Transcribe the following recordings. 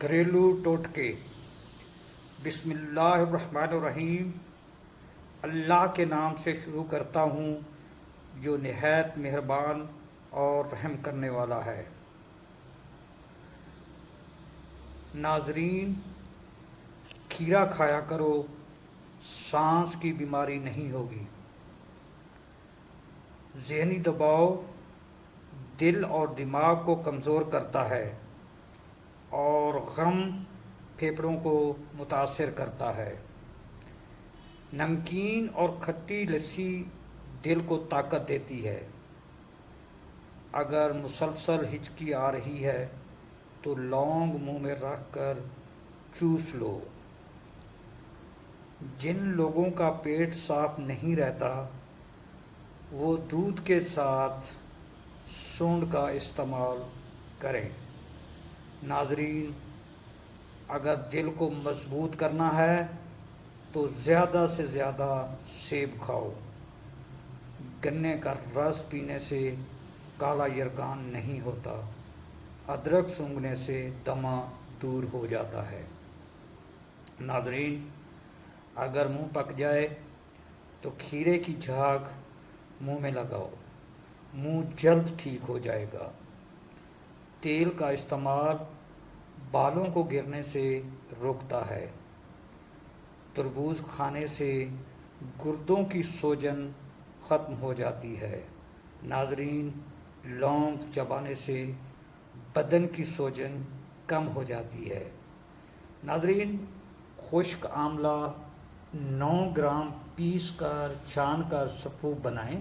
گھریلو ٹوٹکے۔ بسم اللہ الرحمن الرحیم۔ اللہ کے نام سے شروع کرتا ہوں جو نہایت مہربان اور رحم کرنے والا ہے۔ ناظرین، کھیرا کھایا کرو، سانس کی بیماری نہیں ہوگی۔ ذہنی دباؤ دل اور دماغ کو کمزور کرتا ہے اور غم پھیپھڑوں کو متاثر کرتا ہے۔ نمکین اور کھٹی لسی دل کو طاقت دیتی ہے۔ اگر مسلسل ہچکی آ رہی ہے تو لونگ منہ میں رکھ کر چوس لو۔ جن لوگوں کا پیٹ صاف نہیں رہتا وہ دودھ کے ساتھ سونڈ کا استعمال کریں۔ ناظرین، اگر دل کو مضبوط کرنا ہے تو زیادہ سے زیادہ سیب کھاؤ۔ گنے کا رس پینے سے کالا یرقان نہیں ہوتا۔ ادرک سونگھنے سے دمہ دور ہو جاتا ہے۔ ناظرین، اگر منہ پک جائے تو کھیرے کی جھاگ منہ میں لگاؤ، منہ جلد ٹھیک ہو جائے گا۔ تیل کا استعمال بالوں کو گرنے سے روکتا ہے۔ تربوز کھانے سے گردوں کی سوجن ختم ہو جاتی ہے۔ ناظرین، لونگ چبانے سے بدن کی سوجن کم ہو جاتی ہے۔ ناظرین، خشک آملہ 9 گرام پیس کر چھان کر سفوف بنائیں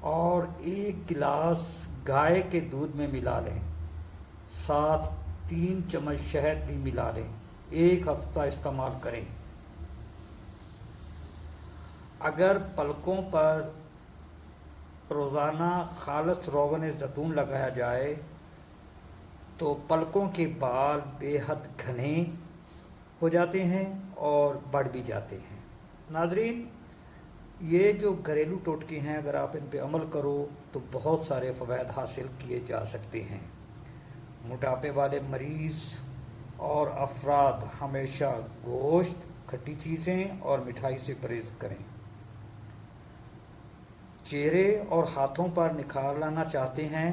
اور 1 گلاس گائے کے دودھ میں ملا لیں، ساتھ 3 چمچ شہد بھی ملا لیں۔ 1 ہفتہ استعمال کریں۔ اگر پلکوں پر روزانہ خالص روغن زیتون لگایا جائے تو پلکوں کے بال بے حد گھنے ہو جاتے ہیں اور بڑھ بھی جاتے ہیں۔ ناظرین، یہ جو گھریلو ٹوٹکے ہیں اگر آپ ان پہ عمل کرو تو بہت سارے فوائد حاصل کیے جا سکتے ہیں۔ موٹاپے والے مریض اور افراد ہمیشہ گوشت، کھٹی چیزیں اور مٹھائی سے پرہیز کریں۔ چہرے اور ہاتھوں پر نکھار لانا چاہتے ہیں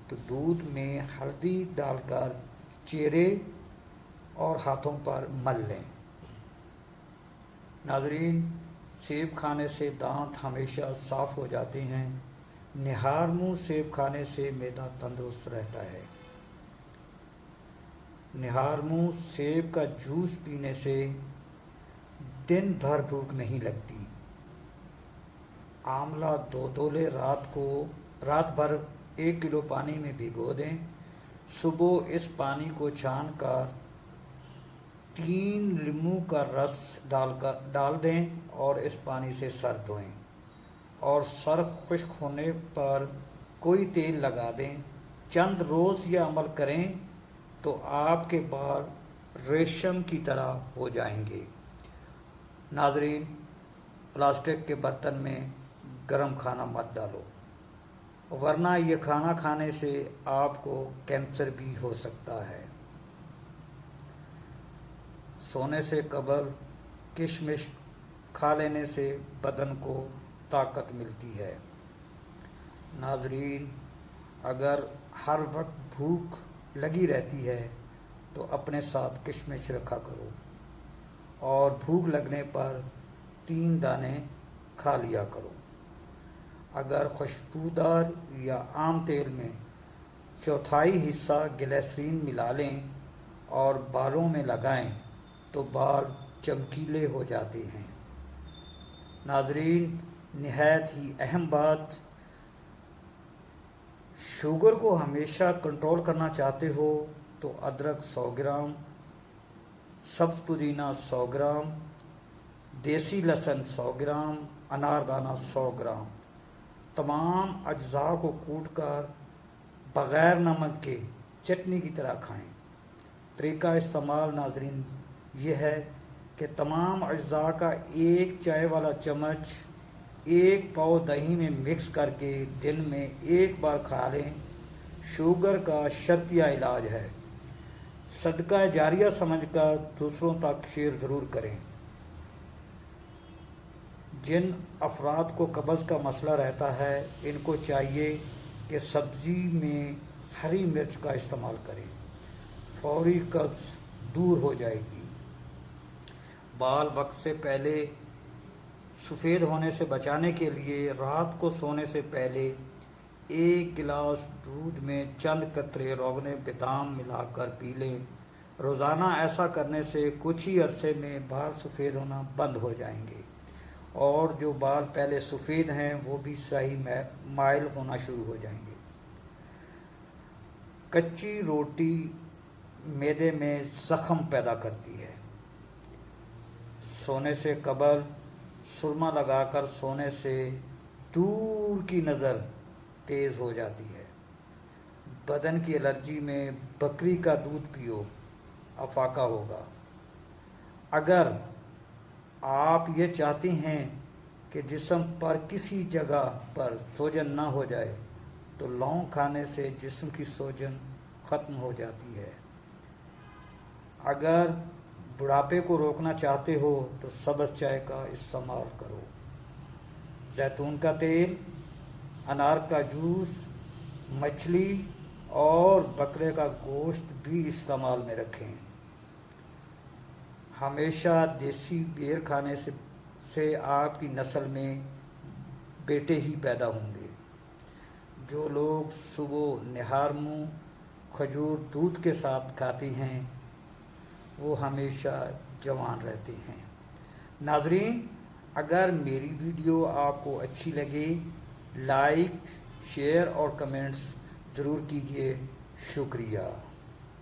تو دودھ میں ہلدی ڈال کر چہرے اور ہاتھوں پر مل لیں۔ ناظرین، سیب کھانے سے دانت ہمیشہ صاف ہو جاتے ہیں۔ نہار منہ سیب کھانے سے معدہ تندرست رہتا ہے۔ نہار منہ سیب کا جوس پینے سے دن بھر بھوک نہیں لگتی۔ آملہ 2 تولے رات بھر 1 کلو پانی میں بھگو دیں۔ صبح اس پانی کو چھان کر 3 لیموں کا رس ڈال دیں اور اس پانی سے سر دھوئیں اور سر خشک ہونے پر کوئی تیل لگا دیں۔ چند روز یہ عمل کریں تو آپ کے بال ریشم کی طرح ہو جائیں گے۔ ناظرین، پلاسٹک کے برتن میں گرم کھانا مت ڈالو، ورنہ یہ کھانا کھانے سے آپ کو کینسر بھی ہو سکتا ہے۔ سونے سے قبل کشمش کھا لینے سے بدن کو طاقت ملتی ہے۔ ناظرین، اگر ہر وقت بھوک لگی رہتی ہے تو اپنے ساتھ کشمش رکھا کرو اور بھوک لگنے پر 3 دانے کھا لیا کرو۔ اگر خوشبودار یا عام تیل میں 1/4 حصہ گلیسرین ملا لیں اور بالوں میں لگائیں تو بال چمکیلے ہو جاتے ہیں۔ ناظرین، نہایت ہی اہم بات، شوگر کو ہمیشہ کنٹرول کرنا چاہتے ہو تو ادرک 100 گرام، سبز پودینہ 100 گرام، دیسی لہسن 100 گرام، اناردانہ 100 گرام، تمام اجزاء کو کوٹ کر بغیر نمک کے چٹنی کی طرح کھائیں۔ طریقہ استعمال ناظرین یہ ہے کہ تمام اجزاء کا 1 چائے والا چمچ 1 پاؤ دہی میں مکس کر کے دن میں 1 بار کھا لیں۔ شوگر کا شرطیہ علاج ہے۔ صدقہ جاریہ سمجھ کر دوسروں تک شیئر ضرور کریں۔ جن افراد کو قبض کا مسئلہ رہتا ہے ان کو چاہیے کہ سبزی میں ہری مرچ کا استعمال کریں، فوری قبض دور ہو جائے گی۔ بال وقت سے پہلے سفید ہونے سے بچانے کے لیے رات کو سونے سے پہلے 1 گلاس دودھ میں چند قطرے روغن بادام ملا کر پی لیں۔ روزانہ ایسا کرنے سے کچھ ہی عرصے میں بال سفید ہونا بند ہو جائیں گے، اور جو بال پہلے سفید ہیں وہ بھی صحیح مائل ہونا شروع ہو جائیں گے۔ کچی روٹی معدے میں زخم پیدا کرتی ہے۔ سونے سے قبل سرما لگا کر سونے سے دور کی نظر تیز ہو جاتی ہے۔ بدن کی الرجی میں بکری کا دودھ پیو، افاقہ ہوگا۔ اگر آپ یہ چاہتے ہیں کہ جسم پر کسی جگہ پر سوجن نہ ہو جائے تو لونگ کھانے سے جسم کی سوجن ختم ہو جاتی ہے۔ اگر بڑھاپے کو روکنا چاہتے ہو تو سبز چائے کا استعمال کرو۔ زیتون کا تیل، انار کا جوس، مچھلی اور بکرے کا گوشت بھی استعمال میں رکھیں۔ ہمیشہ دیسی بیر کھانے سے آپ کی نسل میں بیٹے ہی پیدا ہوں گے۔ جو لوگ صبح نہار منہ کھجور دودھ کے ساتھ کھاتے ہیں وہ ہمیشہ جوان رہتے ہیں۔ ناظرین، اگر میری ویڈیو آپ کو اچھی لگے لائک، شیئر اور کمنٹس ضرور کیجیے۔ شکریہ۔